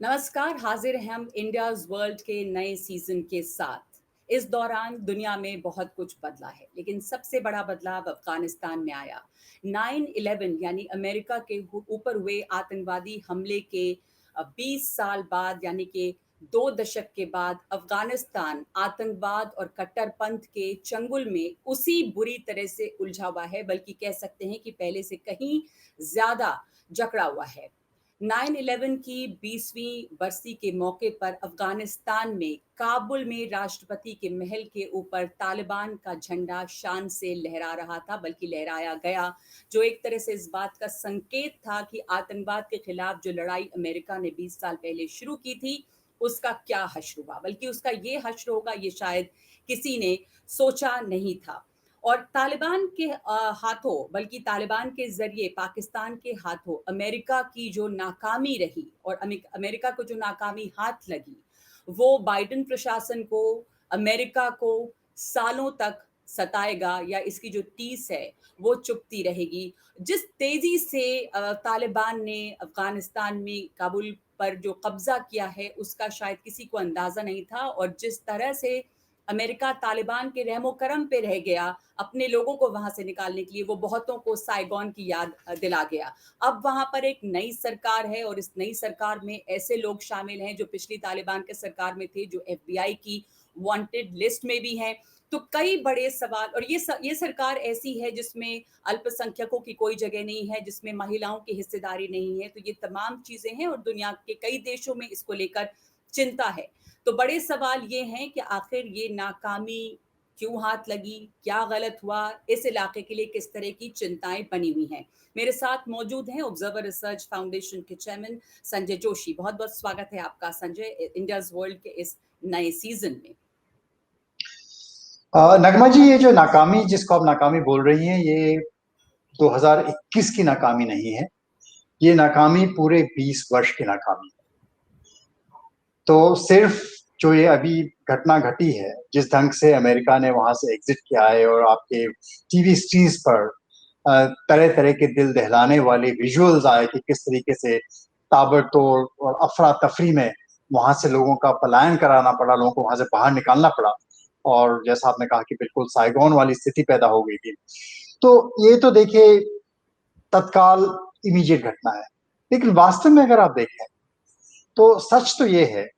नमस्कार, हाजिर हैं हम इंडियाज वर्ल्ड के नए सीजन के साथ। इस दौरान दुनिया में बहुत कुछ बदला है, लेकिन सबसे बड़ा बदलाव अफगानिस्तान में आया। 9/11 यानी अमेरिका के ऊपर हुए आतंकवादी हमले के 20 साल बाद, यानी कि 2 दशक के बाद, अफगानिस्तान आतंकवाद और कट्टरपंथ के चंगुल में उसी बुरी तरह से उलझा हुआ है, बल्कि कह सकते हैं कि पहले से कहीं ज्यादा जकड़ा हुआ है। 9/11 की 20वीं बरसी के मौके पर अफगानिस्तान में काबुल में राष्ट्रपति के महल के ऊपर तालिबान का झंडा शान से लहरा रहा था, बल्कि लहराया गया, जो एक तरह से इस बात का संकेत था कि आतंकवाद के खिलाफ जो लड़ाई अमेरिका ने 20 साल पहले शुरू की थी, उसका क्या हश्र हुआ। बल्कि उसका ये हश्र होगा, ये शायद किसी ने सोचा नहीं था। और तालिबान के हाथों, बल्कि तालिबान के जरिए पाकिस्तान के हाथों अमेरिका की जो नाकामी रही और अमेरिका को जो नाकामी हाथ लगी, वो बाइडेन प्रशासन को, अमेरिका को सालों तक सताएगा, या इसकी जो टीस है वो चुपती रहेगी। जिस तेजी से तालिबान ने अफगानिस्तान में काबुल पर जो कब्जा किया है, उसका शायद किसी को अंदाजा नहीं था। और जिस तरह से अमेरिका तालिबान के रहमो करम पे रह गया अपने लोगों को वहां से निकालने के लिए, वो बहुतों को साइगोन की याद दिला गया। अब वहां पर एक नई सरकार है और इस नई सरकार में ऐसे लोग शामिल हैं जो पिछली तालिबान के सरकार में थे, जो एफबीआई की वांटेड लिस्ट में भी हैं। तो कई बड़े सवाल, और ये सरकार ऐसी है जिसमें अल्पसंख्यकों की कोई जगह नहीं है, जिसमें महिलाओं की हिस्सेदारी नहीं है। तो ये तमाम चीजें हैं और दुनिया के कई देशों में इसको लेकर चिंता है। तो बड़े सवाल ये हैं कि आखिर ये नाकामी क्यों हाथ लगी, क्या गलत हुआ, इस इलाके के लिए किस तरह की चिंताएं बनी हुई हैं। मेरे साथ मौजूद हैं ऑब्जर्वर रिसर्च फाउंडेशन के चेयरमैन संजय जोशी। बहुत बहुत स्वागत है आपका संजय, इंडियाज वर्ल्ड के इस नए सीजन में। नगमा जी, ये जो नाकामी, जिसको आप नाकामी बोल रही हैं, ये 2021 की नाकामी नहीं है। ये नाकामी पूरे 20 वर्ष की नाकामी है। तो सिर्फ जो ये अभी घटना घटी है, जिस ढंग से अमेरिका ने वहां से एग्जिट किया है और आपके टीवी स्क्रीन पर तरह तरह के दिल दहलाने वाले विजुअल्स आए कि किस तरीके से ताबड़तोड़ और अफरा तफरी में वहां से लोगों का पलायन कराना पड़ा, लोगों को वहां से बाहर निकालना पड़ा, और जैसा आपने कहा कि बिल्कुल साइगोन वाली स्थिति पैदा हो गई थी। तो ये तो देखिए तत्काल इमीडिएट घटना है, लेकिन वास्तव में अगर आप देखें तो सच तो ये है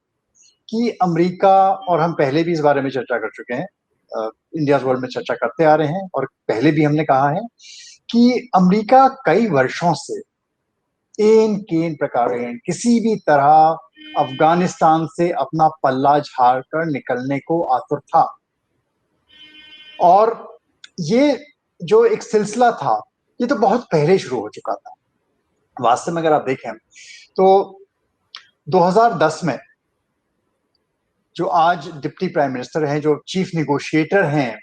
कि अमेरिका, और हम पहले भी इस बारे में चर्चा कर चुके हैं, इंडियाज वर्ल्ड में चर्चा करते आ रहे हैं, और पहले भी हमने कहा है कि अमेरिका कई वर्षों से इन केन प्रकार किसी भी तरह अफगानिस्तान से अपना पल्ला झाड़ कर निकलने को आतुर था। और ये जो एक सिलसिला था, ये तो बहुत पहले शुरू हो चुका था। वास्तव में अगर आप देखें तो 2010 में जो आज डिप्टी प्राइम मिनिस्टर हैं, जो चीफ निगोशिएटर हैं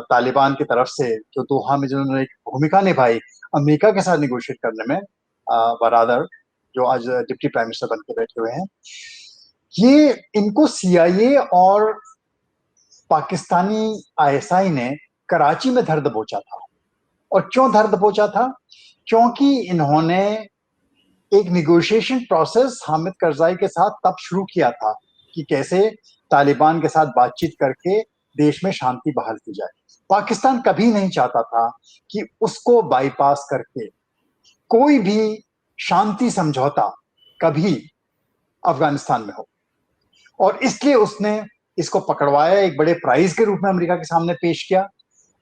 तालिबान की तरफ से, जो दोहा में जिन्होंने एक भूमिका निभाई अमेरिका के साथ निगोशिएट करने में, बरादर, जो आज डिप्टी प्राइम मिनिस्टर बन के बैठे हुए हैं, ये इनको सीआईए और पाकिस्तानी आईएसआई ने कराची में धर दबोचा था। और क्यों धर दबोचा था? क्योंकि इन्होंने एक निगोशिएशन प्रोसेस हामिद करजाई के साथ तब शुरू किया था कि कैसे तालिबान के साथ बातचीत करके देश में शांति बहाल की जाए। पाकिस्तान कभी नहीं चाहता था कि उसको बाईपास करके कोई भी शांति समझौता कभी अफगानिस्तान में हो, और इसलिए उसने इसको पकड़वाया, एक बड़े प्राइज के रूप में अमेरिका के सामने पेश किया।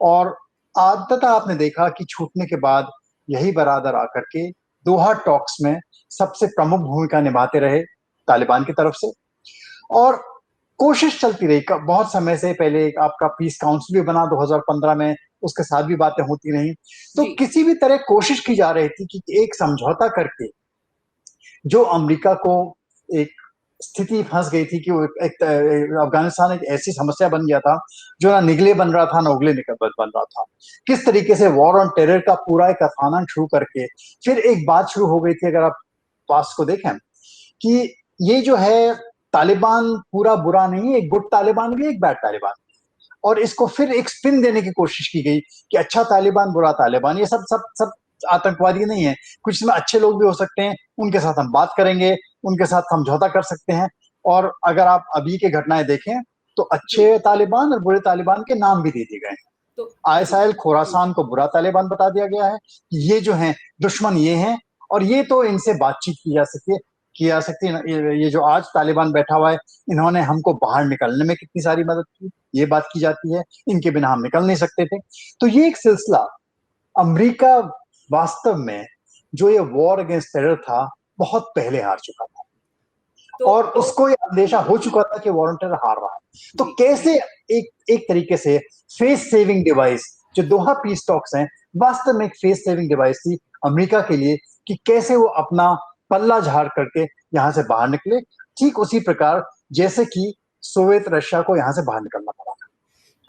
और आदतः आपने देखा कि छूटने के बाद यही बरादर आकर के दोहा टॉक्स में सबसे प्रमुख भूमिका निभाते रहे तालिबान की तरफ से, और कोशिश चलती रही बहुत समय से। पहले आपका पीस काउंसिल भी बना 2015 में, उसके साथ भी बातें होती रही। तो किसी भी तरह कोशिश की जा रही थी कि एक समझौता करके जो अमेरिका को एक स्थिति फंस गई थी कि वो अफगानिस्तान एक ऐसी समस्या बन गया था जो ना निगले बन रहा था ना उगले निकल बन रहा था। किस तरीके से वॉर ऑन टेरर का पूरा एक अफाना शुरू करके फिर एक बात शुरू हो गई थी, अगर आप पास को देखें, कि ये जो है तालिबान पूरा बुरा नहीं है, एक गुड तालिबान भी एक बैड तालिबान, और इसको फिर एक स्पिन देने की कोशिश की गई कि अच्छा तालिबान बुरा तालिबान, ये सब सब सब आतंकवादी नहीं है, कुछ इसमें अच्छे लोग भी हो सकते हैं, उनके साथ हम बात करेंगे, उनके साथ समझौता कर सकते हैं। और अगर आप अभी के घटनाएं देखें तो जी, अच्छे तालिबान और बुरे तालिबान के नाम भी दे दिए गए हैं। तो जी, आईएसआईएल खोरासान को बुरा तालिबान बता दिया गया है कि ये जो हैं दुश्मन ये हैं, और ये तो इनसे बातचीत की जा सकती है। ये जो आज तालिबान बैठा हुआ है, इन्होंने हमको बाहर निकलने में कितनी सारी मदद की, ये बात की जाती है, इनके बिना हम निकल नहीं सकते थे। तो ये एक सिलसिला, अमेरिका वास्तव में जो ये वॉर अगेंस्ट टेरर था बहुत पहले हार चुका था, तो और उसको ये अंदेशा हो चुका था कि वॉर ऑन टेरर हार रहा है। तो जी, कैसे एक एक तरीके से फेस सेविंग डिवाइस, जो दोहा पीस टॉक्स हैं, वास्तव में एक फेस सेविंग डिवाइस थी अमेरिका के लिए, कि कैसे वो अपना पल्ला झाड़ करके यहां से बाहर निकले, ठीक उसी प्रकार जैसे कि सोवियत रशिया को यहां से बाहर निकलना पड़ा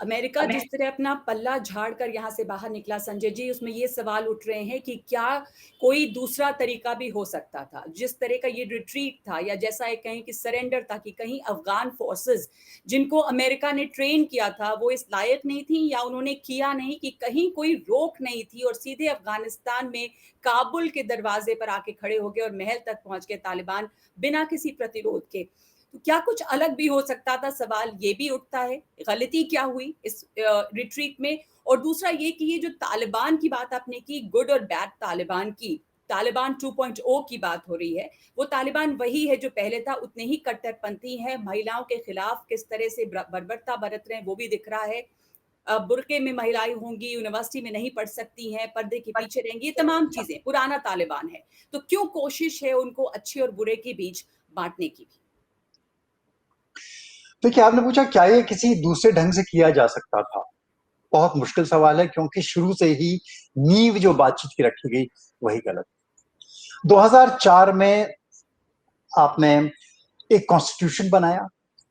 अमेरिका था। जिस तरह अपना पल्ला झाड़ कर यहाँ से बाहर निकला संजय जी, उसमें ये सवाल उठ रहे हैं कि क्या कोई दूसरा तरीका भी हो सकता था? जिस तरह का ये रिट्रीट था, या जैसा एक कहें कि सरेंडर था, कि कहीं अफ़गान फ़ोर्सेस जिनको अमेरिका ने ट्रेन किया था, वो इस लायक नहीं थी, या उन्होंने किया नहीं, कि कहीं कोई रोक नहीं थी और सीधे अफ़गानिस्तान में काबुल के दरवाज़े पर आके खड़े हो गए और महल तक पहुँच गए तालिबान, बिना किसी प्रतिरोध के। तो क्या कुछ अलग भी हो सकता था? सवाल ये भी उठता है, गलती क्या हुई इस रिट्रीट में? और दूसरा ये कि ये जो तालिबान की बात आपने की, गुड और बैड तालिबान की, तालिबान 2.0 की बात हो रही है, वो तालिबान वही है जो पहले था, उतने ही कट्टरपंथी है, महिलाओं के खिलाफ किस तरह से बर्बरता बरत रहे हैं वो भी दिख रहा है। बुरके में महिलाएं होंगी, यूनिवर्सिटी में नहीं पढ़ सकती हैं, पर्दे के पीछे रहेंगी, ये तमाम चीजें पुराना तालिबान है। तो क्यों कोशिश है उनको अच्छे और बुरे के बीच बांटने की भी? देखिए, आपने पूछा क्या ये किसी दूसरे ढंग से किया जा सकता था? बहुत मुश्किल सवाल है, क्योंकि शुरू से ही नींव जो बातचीत की रखी गई वही गलत। 2004 में आपने एक कॉन्स्टिट्यूशन बनाया,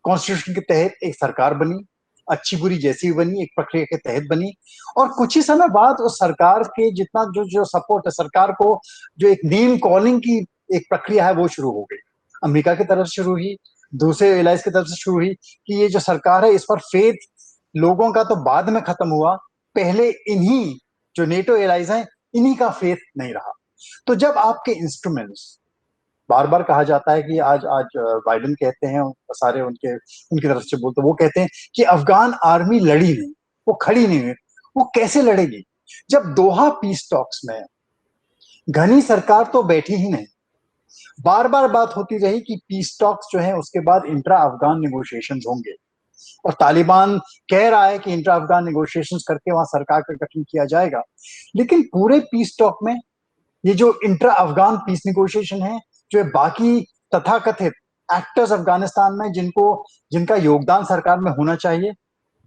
कॉन्स्टिट्यूशन के तहत एक सरकार बनी, अच्छी बुरी जैसी भी बनी, एक प्रक्रिया के तहत बनी, और कुछ ही समय बाद उस सरकार के जितना जो जो सपोर्ट है सरकार को, जो एक नेम कॉलिंग की एक प्रक्रिया है वो शुरू हो गई, अमेरिका की तरफ से शुरू हुई, दूसरे एलाइज की तरफ से शुरू हुई, कि ये जो सरकार है इस पर फेथ लोगों का तो बाद में खत्म हुआ, पहले इन्हीं जो नेटो एलाइज हैं इन्हीं का फेथ नहीं रहा। तो जब आपके इंस्ट्रूमेंट्स, बार बार कहा जाता है कि आज आज बाइडेन कहते हैं, सारे उनके उनकी तरफ से बोलते, वो कहते हैं कि अफगान आर्मी लड़ी नहीं, वो खड़ी नहीं हुई। वो कैसे लड़ेगी जब दोहा पीस टॉक्स में घनी सरकार तो बैठी ही नहीं? बार बार बात होती रही कि पीस टॉक्स जो है उसके बाद इंट्रा अफगान निगोशिएशन होंगे, और तालिबान कह रहा है कि इंट्रा अफगान निगोशिएशन करके वहां सरकार का गठन किया जाएगा। लेकिन पूरे पीस टॉक में ये जो इंट्रा अफगान पीस निगोशिएशन है, जो बाकी तथाकथित एक्टर्स अफगानिस्तान में जिनको जिनका योगदान सरकार में होना चाहिए,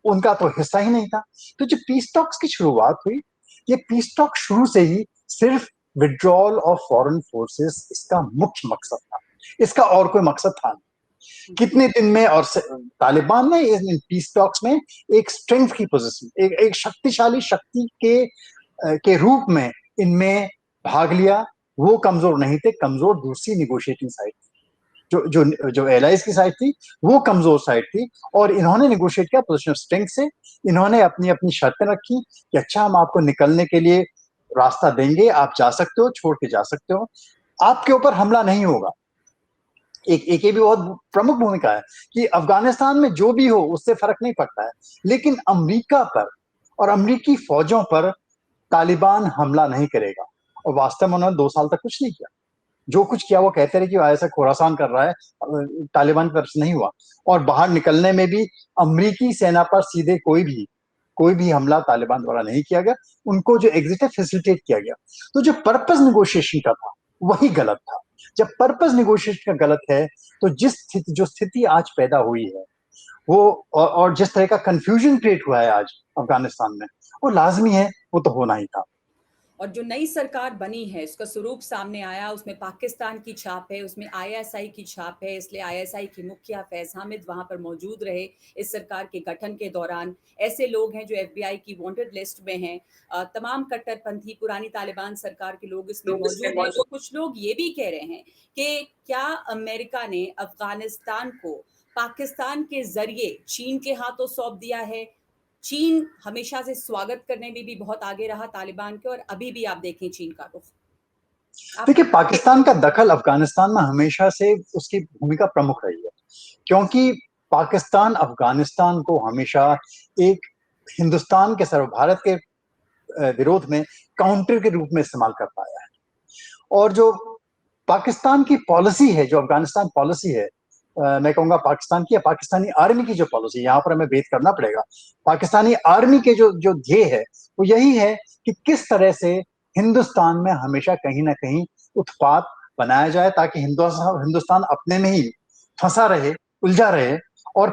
उनका तो हिस्सा ही नहीं था। तो जो पीस टॉक्स की शुरुआत हुई, ये पीस टॉक शुरू से ही सिर्फ विड्रॉल ऑफ फॉरेन फोर्सेस इसका मुख्य मकसद था, इसका और कोई मकसद था नहीं। कितने दिन में, और तालिबान ने इन पीस टॉक्स में एक स्ट्रेंथ की पोजीशन, एक शक्तिशाली शक्ति के रूप में इनमें भाग लिया। वो कमजोर नहीं थे, कमजोर दूसरी निगोशिएटिंग साइड, जो जो जो एलाइज की साइड थी वो कमजोर साइड थी, और इन्होंने निगोशिएट किया पोजिशन ऑफ स्ट्रेंथ से। इन्होंने अपनी अपनी शर्तें रखी कि अच्छा हम आपको निकलने के लिए रास्ता देंगे, आप जा सकते हो, छोड़ के जा सकते हो, आपके ऊपर हमला नहीं होगा। एक एक ये भी बहुत प्रमुख भूमिका है कि अफगानिस्तान में जो भी हो उससे फर्क नहीं पड़ता है, लेकिन अमेरिका पर और अमेरिकी फौजों पर तालिबान हमला नहीं करेगा। और वास्तव में उन्होंने 2 साल तक कुछ नहीं किया। जो कुछ किया वो कहते रहे कि ऐसा खोरासान कर रहा है, तालिबान की तरफ से नहीं हुआ। और बाहर निकलने में भी अमरीकी सेना पर सीधे कोई भी हमला तालिबान द्वारा नहीं किया गया, उनको जो एग्जिट है फैसिलिटेट किया गया। तो जो पर्पस निगोशिएशन का था वही गलत था। जब पर्पस निगोशिएशन का गलत है, तो जो स्थिति आज पैदा हुई है वो, और जिस तरह का कंफ्यूजन क्रिएट हुआ है आज अफगानिस्तान में, वो लाजमी है, वो तो होना ही था। और जो नई सरकार बनी है, उसका स्वरूप सामने आया, उसमें पाकिस्तान की छाप है, उसमें आईएसआई की छाप है, इसलिए आईएसआई के मुखिया फैज़ हामिद वहाँ पर मौजूद रहे इस सरकार के गठन के दौरान। ऐसे लोग हैं जो एफबीआई की वांटेड लिस्ट में हैं। तमाम कट्टरपंथी पुरानी तालिबान सरकार के लोग इसमें मौजूद हैं। तो कुछ लोग ये भी कह रहे हैं कि क्या अमेरिका ने अफ़गानिस्तान को पाकिस्तान के ज़रिए चीन के हाथों सौंप दिया है? चीन हमेशा से स्वागत करने में भी बहुत आगे रहा तालिबान के, और अभी भी आप देखें चीन का रुख। देखिए, आप पाकिस्तान का दखल अफगानिस्तान में हमेशा से उसकी भूमिका प्रमुख रही है, क्योंकि पाकिस्तान अफगानिस्तान को हमेशा एक हिंदुस्तान के भारत के विरोध में काउंटर के रूप में इस्तेमाल कर पाया है। और जो पाकिस्तान की पॉलिसी है, जो अफगानिस्तान पॉलिसी है, मैं कहूंगा पाकिस्तान की या पाकिस्तानी आर्मी की जो पॉलिसी, यहाँ पर हमें भेद करना पड़ेगा। पाकिस्तानी आर्मी के जो जो ध्येय है वो यही है कि किस तरह से हिंदुस्तान में हमेशा कहीं ना कहीं उत्पात बनाया जाए, ताकि हिंदुस्तान अपने में ही फंसा रहे, उलझा रहे, और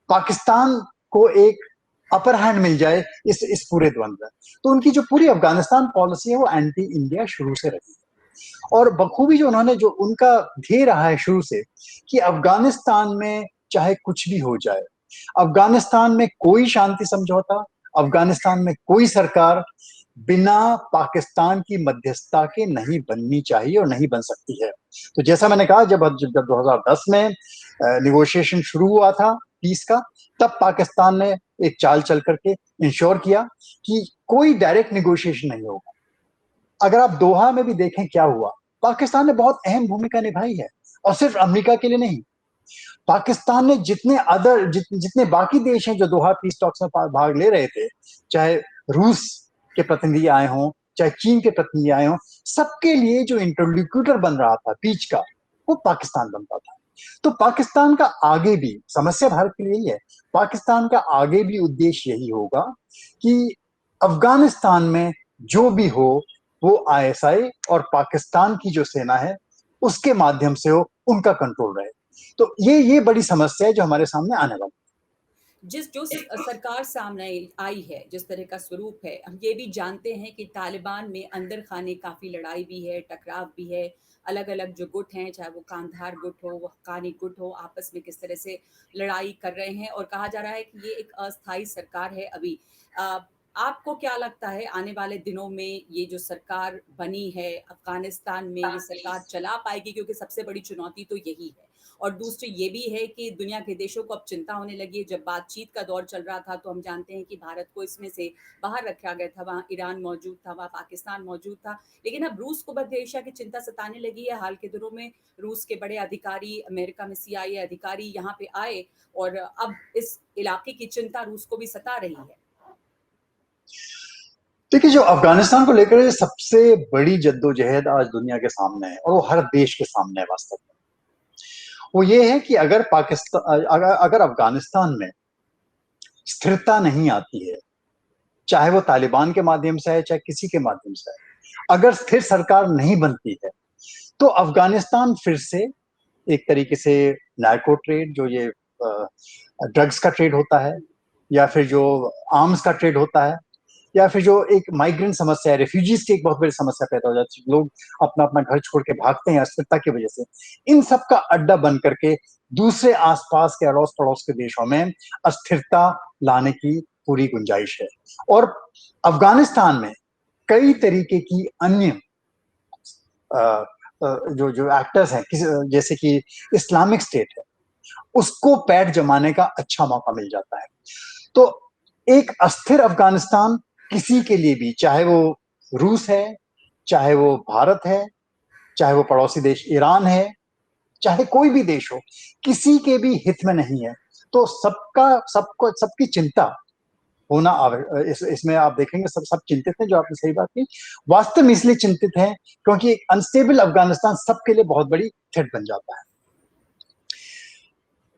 पाकिस्तान को एक अपर हैंड मिल जाए इस पूरे द्वंद्व में। तो उनकी जो पूरी अफगानिस्तान पॉलिसी है वो एंटी इंडिया शुरू से रही है। और बखूबी जो उन्होंने, जो उनका ध्येय रहा है शुरू से, कि अफगानिस्तान में चाहे कुछ भी हो जाए, अफगानिस्तान में कोई शांति समझौता, अफगानिस्तान में कोई सरकार बिना पाकिस्तान की मध्यस्थता के नहीं बननी चाहिए और नहीं बन सकती है। तो जैसा मैंने कहा, जब 2010 में निगोशिएशन शुरू हुआ था पीस का, तब पाकिस्तान ने एक चाल चल करके इंश्योर किया कि कोई डायरेक्ट निगोशिएशन नहीं होगा। अगर आप दोहा में भी देखें क्या हुआ, पाकिस्तान ने बहुत अहम भूमिका निभाई है, और सिर्फ अमेरिका के लिए नहीं। पाकिस्तान ने जितने बाकी देश हैं जो दोहा पीस टॉक्स में भाग ले रहे थे, चाहे रूस के प्रतिनिधि आए हों, चाहे चीन के प्रतिनिधि आए हों, सबके लिए जो इंटरलोक्यूटर बन रहा था बीच का, वो पाकिस्तान बनता था। तो पाकिस्तान का आगे भी, समस्या भारत के लिए यही है, पाकिस्तान का आगे भी उद्देश्य यही होगा कि अफगानिस्तान में जो भी हो वो आईएसआई और पाकिस्तान की जो सेना है उसके माध्यम से हो, उनका कंट्रोल रहे। तो ये बड़ी समस्या है जो हमारे सामने आने वाली जो सरकार सामने आई है, जिस तरह का स्वरूप है, हम ये भी जानते हैं कि तालिबान में अंदर खाने काफ़ी लड़ाई भी है, टकराव भी है। अलग-अलग जो गुट हैं, चाहे वो कांधार गुट हो, वो हक्कानी गुट हो, आपस में किस तरह से लड़ाई कर रहे हैं, और कहा जा रहा है कि ये एक अस्थायी सरकार है अभी। अ, आपको क्या लगता है आने वाले दिनों में ये जो सरकार बनी है, अफ़गानिस्तान में ये सरकार चला पाएगी? क्योंकि सबसे बड़ी चुनौती तो यही है। और दूसरी ये भी है कि दुनिया के देशों को अब चिंता होने लगी है। जब बातचीत का दौर चल रहा था तो हम जानते हैं कि भारत को इसमें से बाहर रखा गया था, वहाँ ईरान मौजूद था, वहाँ पाकिस्तान मौजूद था। लेकिन अब रूस को मध्य एशिया की चिंता सताने लगी है। हाल के दिनों में रूस के बड़े अधिकारी, अमेरिका में सीआईए अधिकारी यहाँ पे आए, और अब इस इलाके की चिंता रूस को भी सता रही है। देखिए, जो अफगानिस्तान को लेकर सबसे बड़ी जद्दोजहद आज दुनिया के सामने है, और वो हर देश के सामने है वास्तव में, वो ये है कि अगर पाकिस्तान, अगर अफगानिस्तान में स्थिरता नहीं आती है, चाहे वो तालिबान के माध्यम से है, चाहे किसी के माध्यम से है, अगर स्थिर सरकार नहीं बनती है, तो अफगानिस्तान फिर से एक तरीके से नार्को ट्रेड, जो ये ड्रग्स का ट्रेड होता है, या फिर जो आर्म्स का ट्रेड होता है, या फिर जो एक माइग्रेंट समस्या है, रेफ्यूजीज की एक बहुत बड़ी समस्या पैदा हो जाती है, लोग अपना अपना घर छोड़ के भागते हैं अस्थिरता की वजह से, इन सब का अड्डा बन करके दूसरे आसपास के अड़ोस पड़ोस के देशों में अस्थिरता लाने की पूरी गुंजाइश है। और अफगानिस्तान में कई तरीके की अन्य जो जो एक्टर्स हैं, जैसे कि इस्लामिक स्टेट है, उसको पैर जमाने का अच्छा मौका मिल जाता है। तो एक अस्थिर अफगानिस्तान किसी के लिए भी, चाहे वो रूस है, चाहे वो भारत है, चाहे वो पड़ोसी देश ईरान है, चाहे कोई भी देश हो, किसी के भी हित में नहीं है। तो सबकी चिंता होना इसमें आप देखेंगे सब सब चिंतित हैं, जो आपने सही बात की। वास्तव में इसलिए चिंतित हैं क्योंकि एक अनस्टेबल अफगानिस्तान सबके लिए बहुत बड़ी थ्रेट बन जाता है।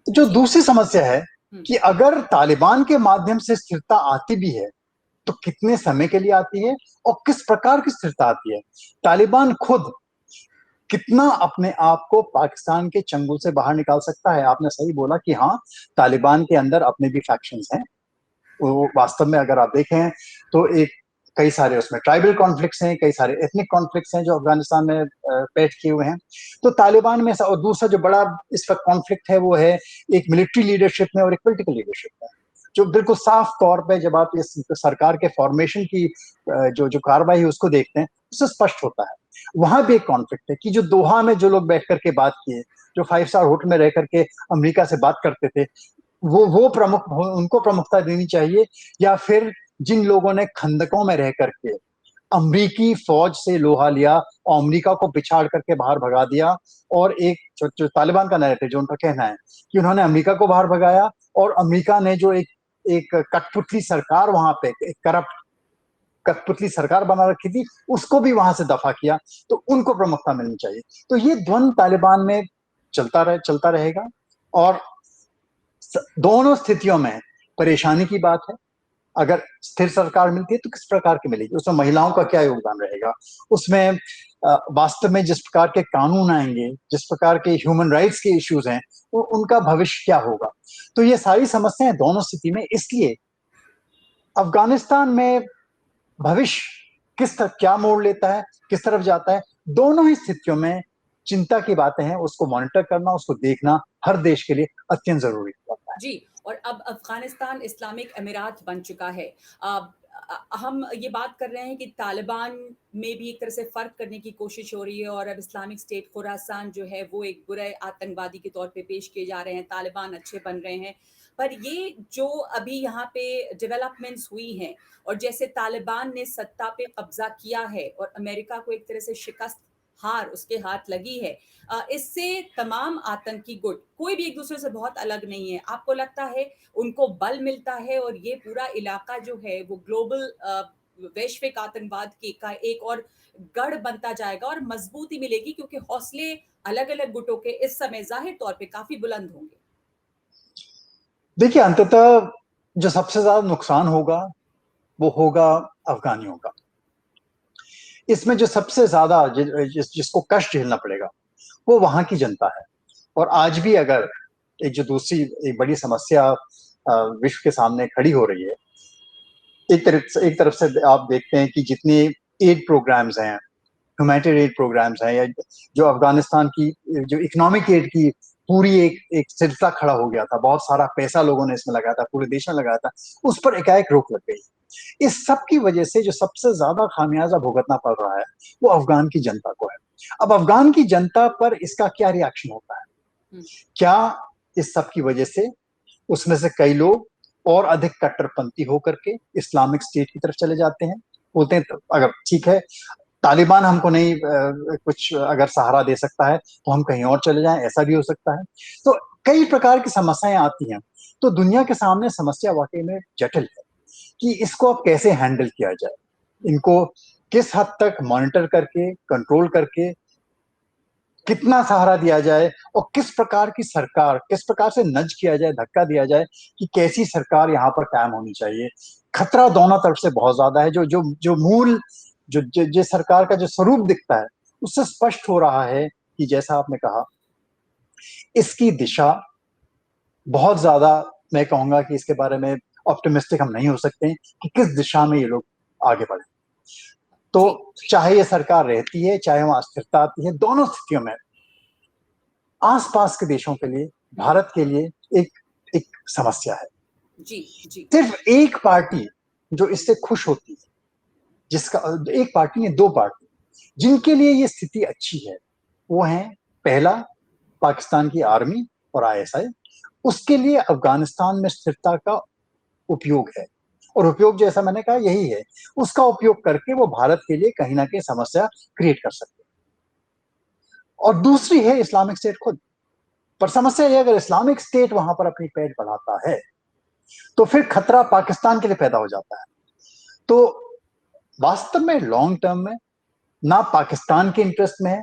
जो जी। दूसरी समस्या है हम्म। कि अगर तालिबान के माध्यम से स्थिरता आती भी है, तो कितने समय के लिए आती है और किस प्रकार की स्थिरता आती है। तालिबान खुद कितना अपने आप को पाकिस्तान के चंगुल से बाहर निकाल सकता है। आपने सही बोला कि हाँ, तालिबान के अंदर अपने भी फैक्शंस हैं। वो वास्तव में अगर आप देखें तो एक कई सारे उसमें ट्राइबल कॉन्फ्लिक्ट्स हैं, कई सारे एथनिक कॉन्फ्लिक्ट्स हैं जो अफगानिस्तान में पेट किए हुए हैं। तो तालिबान में और दूसरा जो बड़ा इस वक्त कॉन्फ्लिक्ट है वो है एक मिलिट्री लीडरशिप में और एक पॉलिटिकल लीडरशिप में, जो बिल्कुल साफ तौर पे जब आप इस सरकार के फॉर्मेशन की जो जो कार्रवाई है उसको देखते हैं उससे स्पष्ट होता है। वहां भी एक कॉन्फ्लिक्ट है कि जो दोहा में जो लोग बैठ करके बात किए, जो 5 स्टार होटल में रह करके अमेरिका से बात करते थे, वो प्रमुख, उनको प्रमुखता देनी चाहिए, या फिर जिन लोगों ने खंदकों में रह करके अमरीकी फौज से लोहा लिया और अमरीका को पिछाड़ करके बाहर भगा दिया, और एक जो तालिबान का नैरेटिव जो उनका कहना है कि उन्होंने अमरीका को बाहर भगाया और अमरीका ने जो एक एक कठपुतली सरकार वहां पे, एक करप्ट कठपुतली सरकार बना रखी थी, उसको भी वहां से दफा किया, तो उनको प्रमुखता मिलनी चाहिए। तो ये द्वंद तालिबान में चलता रहेगा, और दोनों स्थितियों में परेशानी की बात है। अगर स्थिर सरकार मिलती है तो किस प्रकार की मिलेगी, उसमें महिलाओं का क्या योगदान रहेगा, उसमें वास्तव में जिस प्रकार के कानून आएंगे, जिस प्रकार के ह्यूमन राइट्स के इश्यूज हैं, वो उनका भविष्य क्या होगा। तो ये सारी समस्याएं दोनों स्थिति में, इसलिए अफगानिस्तान में भविष्य किस तरफ क्या मोड़ लेता है, किस तरफ जाता है, दोनों ही स्थितियों में चिंता की बातें हैं। उसको मॉनिटर करना, उसको देखना हर देश के लिए अत्यंत जरूरी होता है। जी, और अब अफ़गानिस्तान इस्लामिक अमीरात बन चुका है। हम ये बात कर रहे हैं कि तालिबान में भी एक तरह से फ़र्क करने की कोशिश हो रही है, और अब इस्लामिक स्टेट खुरासान जो है वो एक बुरे आतंकवादी के तौर पे पेश किए जा रहे हैं, तालिबान अच्छे बन रहे हैं। पर ये जो अभी यहाँ पे डेवलपमेंट्स हुई हैं, और जैसे तालिबान ने सत्ता पे कब्ज़ा किया है और अमेरिका को एक तरह से शिकस्त हार उसके हाथ लगी है, इससे तमाम आतंकी गुट कोई भी एक दूसरे से बहुत अलग नहीं है। आपको लगता है उनको बल मिलता है और ये पूरा इलाका जो है वो ग्लोबल वैश्विक आतंकवाद के का एक और गढ़ बनता जाएगा और मजबूती मिलेगी, क्योंकि हौसले अलग-अलग गुटों के इस समय ज़ाहिर तौर पे काफ़ी बुलंद होंगे? देखिए, अंततः जो सबसे ज्यादा नुकसान होगा वो होगा अफगानियों का। इसमें जो सबसे ज्यादा जिसको कष्ट झेलना पड़ेगा वो वहां की जनता है। और आज भी अगर एक जो दूसरी एक बड़ी समस्या विश्व के सामने खड़ी हो रही है, एक तरफ से आप देखते हैं कि जितनी एड प्रोग्राम्स हैं, ह्यूमैनिटेरियन एड प्रोग्राम्स हैं, या जो अफगानिस्तान की जो इकोनॉमिक एड की पूरी एक एक सिलसिला खड़ा हो गया था, बहुत सारा पैसा लोगों ने इसमें लगाया था, पूरे देश ने लगाया था, उस पर एकाएक रोक लग गई। इस सब की वजह से जो सबसे ज्यादा खामियाजा भुगतना पड़ रहा है वो अफगान की जनता को है। अब अफगान की जनता पर इसका क्या रिएक्शन होता है, क्या इस सब की वजह से उसमें से कई लोग और अधिक कट्टरपंथी होकर के इस्लामिक स्टेट की तरफ चले जाते हैं, बोलते हैं अगर ठीक है तालिबान हमको नहीं कुछ अगर सहारा दे सकता है तो हम कहीं और चले जाएं, ऐसा भी हो सकता है। तो कई प्रकार की समस्याएं आती हैं। तो दुनिया के सामने समस्या वाकई में जटिल है कि इसको अब कैसे हैंडल किया जाए, इनको किस हद तक मॉनिटर करके, कंट्रोल करके, कितना सहारा दिया जाए, और किस प्रकार की सरकार, किस प्रकार से नज किया जाए, धक्का दिया जाए कि कैसी सरकार यहाँ पर कायम होनी चाहिए। खतरा दोनों तरफ से बहुत ज्यादा है। जो जो जो मूल जो सरकार का जो स्वरूप दिखता है उससे स्पष्ट हो रहा है कि जैसा आपने कहा, इसकी दिशा बहुत ज्यादा, मैं कहूंगा कि इसके बारे में ऑप्टिमिस्टिक हम नहीं हो सकते कि किस दिशा में ये लोग आगे बढ़े। तो चाहे ये सरकार रहती है, चाहे वहां अस्थिरता आती है, दोनों स्थितियों में आसपास के देशों के लिए, भारत के लिए एक एक समस्या है। जी। सिर्फ एक पार्टी जो इससे खुश होती है, जिसका एक पार्टी ने दो पार्टी जिनके लिए ये स्थिति अच्छी है, वो है पहला पाकिस्तान की आर्मी और आईएसआई। उसके लिए अफगानिस्तान में स्थिरता का उपयोग है, और उपयोग जैसा मैंने कहा यही है, उसका उपयोग करके वो भारत के लिए कहीं ना कहीं समस्या क्रिएट कर सकते हैं। और दूसरी है इस्लामिक स्टेट खुद। पर समस्या यह, अगर इस्लामिक स्टेट वहां पर अपनी पैठ बढ़ाता है तो फिर खतरा पाकिस्तान के लिए पैदा हो जाता है। तो वास्तव में लॉन्ग टर्म में ना पाकिस्तान के इंटरेस्ट में है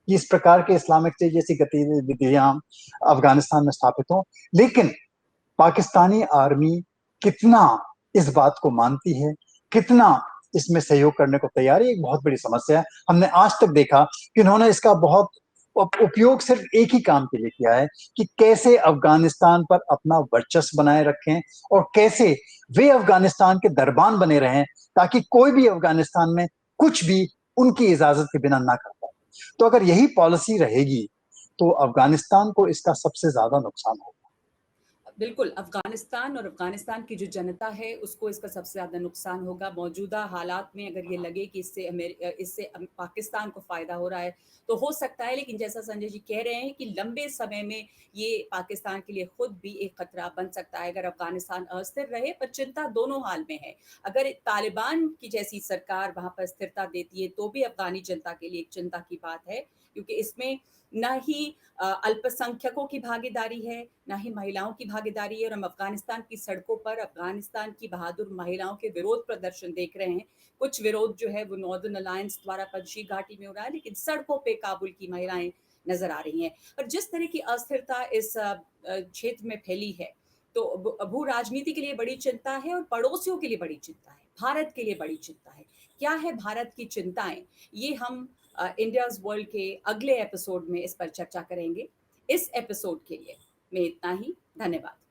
कि इस प्रकार के इस्लामिक स्टेट जैसी गतिविधियां अफगानिस्तान में स्थापित हो, लेकिन पाकिस्तानी आर्मी कितना इस बात को मानती है, कितना इसमें सहयोग करने को तैयार है, एक बहुत बड़ी समस्या है। हमने आज तक देखा कि उन्होंने इसका बहुत उपयोग सिर्फ एक ही काम के लिए किया है कि कैसे अफगानिस्तान पर अपना वर्चस्व बनाए रखें और कैसे वे अफगानिस्तान के दरबान बने रहें, ताकि कोई भी अफगानिस्तान में कुछ भी उनकी इजाजत के बिना ना कर पाए। तो अगर यही पॉलिसी रहेगी तो अफगानिस्तान को इसका सबसे ज्यादा नुकसान होगा। बिल्कुल, अफ़गानिस्तान और अफ़गानिस्तान की जो जनता है, उसको इसका सबसे ज़्यादा नुकसान होगा। मौजूदा हालात में अगर ये लगे कि इससे पाकिस्तान को फ़ायदा हो रहा है, तो हो सकता है, लेकिन जैसा संजय जी कह रहे हैं कि लंबे समय में ये पाकिस्तान के लिए खुद भी एक खतरा बन सकता है, अगर अफ़गानिस्तान अस्थिर रहे, पर चिंता दोनों हाल में है। अगर तालिबान की जैसी सरकार वहाँ पर स्थिरता देती है, तो भी अफ़गानी जनता के लिए एक चिंता की बात है, क्योंकि इसमें ना ही अल्पसंख्यकों की भागीदारी है, ना ही महिलाओं की भागीदारी है, और हम अफ़गानिस्तान की सड़कों पर अफ़गानिस्तान की बहादुर महिलाओं के विरोध प्रदर्शन देख रहे हैं। कुछ विरोध जो है वो नॉर्दर्न अलायंस द्वारा पंजशीर घाटी में हो रहा है, लेकिन सड़कों पे काबुल की महिलाएं नजर आ रही हैं। और जिस तरह की अस्थिरता इस क्षेत्र में फैली है, तो भू राजनीति के लिए बड़ी चिंता है और पड़ोसियों के लिए बड़ी चिंता है, भारत के लिए बड़ी चिंता है। क्या है भारत की चिंताएं, ये हम इंडियाज वर्ल्ड के अगले एपिसोड में इस पर चर्चा करेंगे। इस एपिसोड के लिए मैं इतना ही, धन्यवाद।